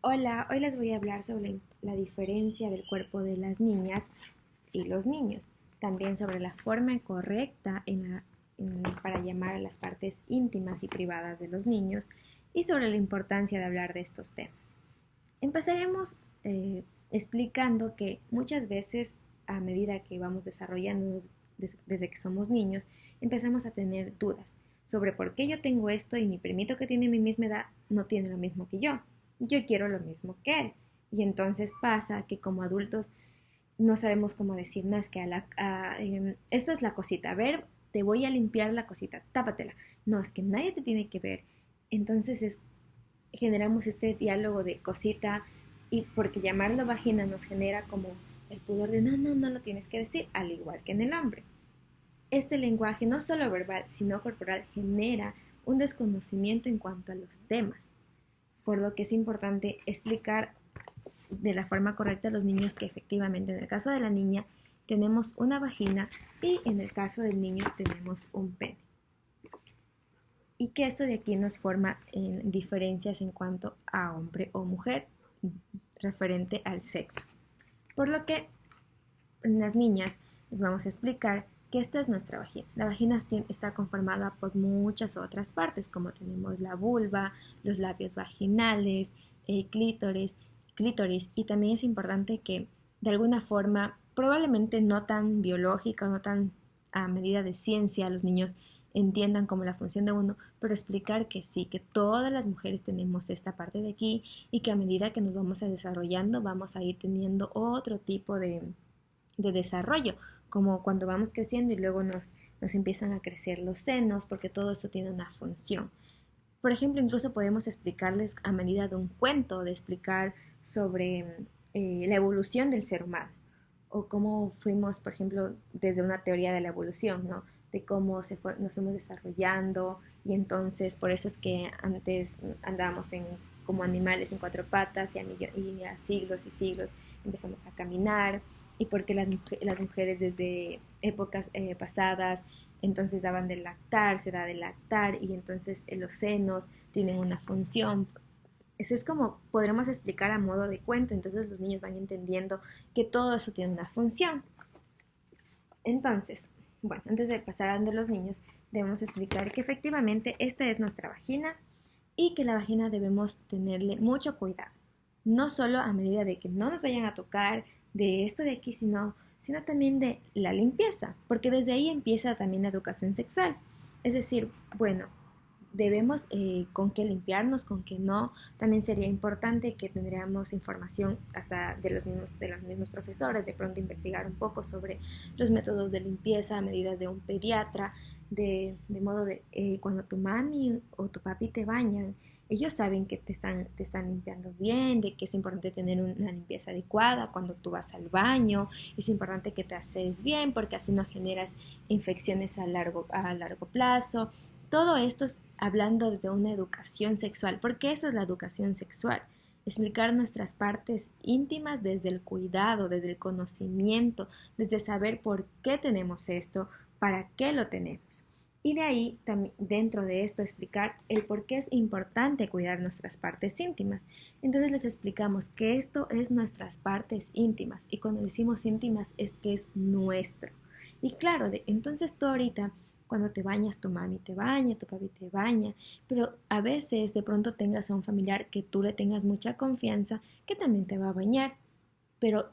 Hola, hoy les voy a hablar sobre la diferencia del cuerpo de las niñas y los niños. También sobre la forma correcta para llamar a las partes íntimas y privadas de los niños y sobre la importancia de hablar de estos temas. Empezaremos explicando que muchas veces a medida que vamos desarrollando desde que somos niños, empezamos a tener dudas sobre por qué yo tengo esto y mi primito que tiene mi misma edad no tiene lo mismo que yo. Yo quiero lo mismo que él. Y entonces pasa que como adultos no sabemos cómo decir, no, es que esto es la cosita, a ver, te voy a limpiar la cosita, tápatela. No, es que nadie te tiene que ver. Entonces generamos este diálogo de cosita y porque llamarlo vagina nos genera como el pudor de no, no, no lo tienes que decir, al igual que en el hombre. Este lenguaje, no solo verbal, sino corporal, genera un desconocimiento en cuanto a los temas, por lo que es importante explicar de la forma correcta a los niños que efectivamente en el caso de la niña tenemos una vagina y en el caso del niño tenemos un pene. Y que esto de aquí nos forma en diferencias en cuanto a hombre o mujer referente al sexo. Por lo que en las niñas les vamos a explicar que esta es nuestra vagina. La vagina está conformada por muchas otras partes, como tenemos la vulva, los labios vaginales, clítoris, y también es importante que de alguna forma, probablemente no tan biológica, no tan a medida de ciencia, los niños entiendan como la función de uno, pero explicar que sí, que todas las mujeres tenemos esta parte de aquí y que a medida que nos vamos desarrollando vamos a ir teniendo otro tipo de desarrollo, como cuando vamos creciendo y luego nos empiezan a crecer los senos, porque todo eso tiene una función. Por ejemplo, incluso podemos explicarles a medida de un cuento, de explicar sobre la evolución del ser humano, o cómo fuimos, por ejemplo, desde una teoría de la evolución, ¿no? De cómo nos fuimos desarrollando y entonces por eso es que antes andábamos como animales en cuatro patas y a siglos y siglos empezamos a caminar y porque las mujeres desde épocas pasadas entonces daban de lactar, se da de lactar y entonces los senos tienen una función. Eso es como podremos explicar a modo de cuento, entonces los niños van entendiendo que todo eso tiene una función. Entonces, bueno, antes de pasar a de los niños, debemos explicar que efectivamente esta es nuestra vagina y que la vagina debemos tenerle mucho cuidado. No solo a medida de que no nos vayan a tocar de esto de aquí, sino también de la limpieza, porque desde ahí empieza también la educación sexual. Es decir, bueno, debemos con qué limpiarnos, con qué no. También sería importante que tendríamos información hasta de los mismos profesores, de pronto investigar un poco sobre los métodos de limpieza, medidas de un pediatra, de modo de cuando tu mami o tu papi te bañan, ellos saben que te están limpiando bien, de que es importante tener una limpieza adecuada cuando tú vas al baño, es importante que te haces bien porque así no generas infecciones a largo plazo. Todo esto es hablando desde una educación sexual, porque eso es la educación sexual. Explicar nuestras partes íntimas desde el cuidado, desde el conocimiento, desde saber por qué tenemos esto, para qué lo tenemos. Y de ahí, dentro de esto, explicar el por qué es importante cuidar nuestras partes íntimas. Entonces les explicamos que esto es nuestras partes íntimas y cuando decimos íntimas es que es nuestro. Y claro, entonces tú ahorita cuando te bañas, tu mami te baña, tu papi te baña, pero a veces de pronto tengas a un familiar que tú le tengas mucha confianza que también te va a bañar, pero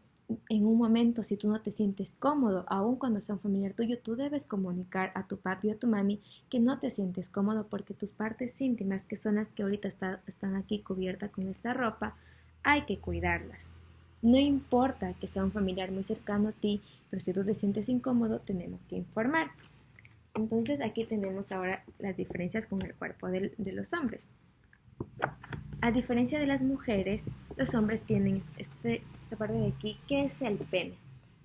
en un momento si tú no te sientes cómodo, aun cuando sea un familiar tuyo, tú debes comunicar a tu papi o a tu mami que no te sientes cómodo porque tus partes íntimas, que son las que ahorita están aquí cubiertas con esta ropa, hay que cuidarlas. No importa que sea un familiar muy cercano a ti, pero si tú te sientes incómodo, tenemos que informar. Entonces aquí tenemos ahora las diferencias con el cuerpo de los hombres. A diferencia de las mujeres, los hombres tienen esta parte de aquí, que es el pene.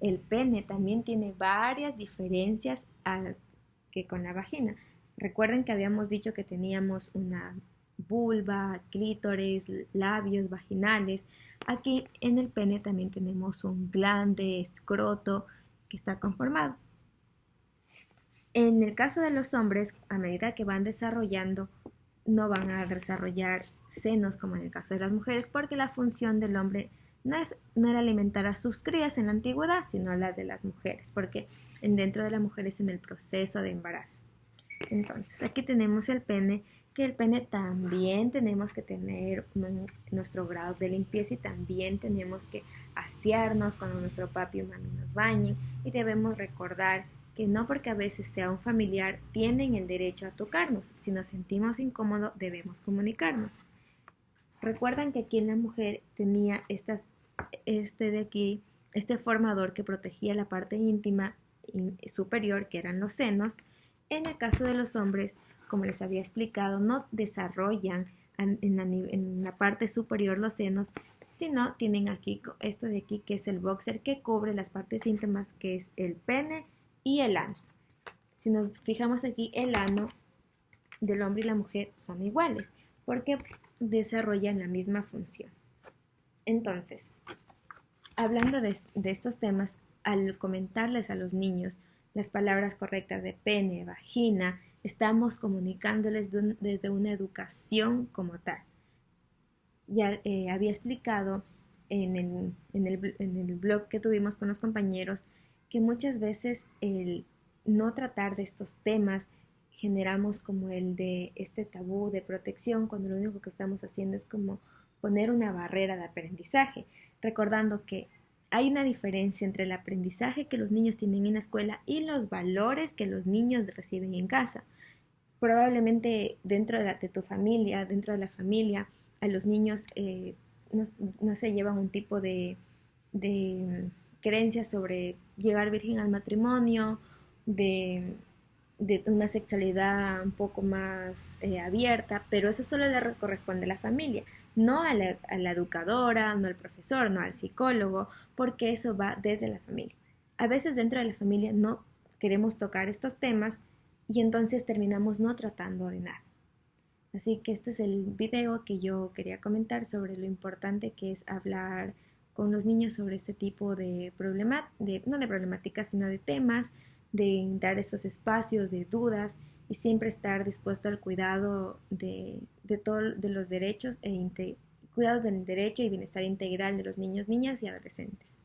El pene también tiene varias diferencias que con la vagina. Recuerden que habíamos dicho que teníamos una vulva, clítoris, labios vaginales. Aquí en el pene también tenemos un glande, escroto, que está conformado. En el caso de los hombres, a medida que van desarrollando, no van a desarrollar senos como en el caso de las mujeres, porque la función del hombre no era alimentar a sus crías en la antigüedad, sino la de las mujeres, porque dentro de la mujer es en el proceso de embarazo. Entonces, aquí tenemos el pene, que el pene también tenemos que tener nuestro grado de limpieza y también tenemos que asearnos cuando nuestro papi o mami nos bañen, y debemos recordar que no porque a veces sea un familiar tienen el derecho a tocarnos. Si nos sentimos incómodos, debemos comunicarnos. Recuerdan que aquí en la mujer tenía este formador que protegía la parte íntima superior, que eran los senos. En el caso de los hombres, como les había explicado, no desarrollan en la parte superior los senos, sino tienen aquí esto de aquí, que es el boxer, que cubre las partes íntimas, que es el pene y el ano. Si nos fijamos aquí, el ano del hombre y la mujer son iguales, porque desarrollan la misma función. Entonces, hablando de estos temas, al comentarles a los niños las palabras correctas de pene, vagina, estamos comunicándoles desde una educación como tal. Ya había explicado en el blog que tuvimos con los compañeros que muchas veces el no tratar de estos temas generamos como el de este tabú de protección, cuando lo único que estamos haciendo es como poner una barrera de aprendizaje, recordando que hay una diferencia entre el aprendizaje que los niños tienen en la escuela y los valores que los niños reciben en casa. Probablemente dentro de tu familia, dentro de la familia, a los niños no se llevan un tipo de creencias sobre llegar virgen al matrimonio, de, de una sexualidad un poco más abierta, pero eso solo le corresponde a la familia, no a la educadora, no al profesor, no al psicólogo, porque eso va desde la familia. A veces dentro de la familia no queremos tocar estos temas y entonces terminamos no tratando de nada. Así que este es el video que yo quería comentar sobre lo importante que es hablar con los niños sobre este tipo de no de problemáticas, sino de temas, de dar esos espacios de dudas y siempre estar dispuesto al cuidado de los derechos cuidado del derecho y bienestar integral de los niños, niñas y adolescentes.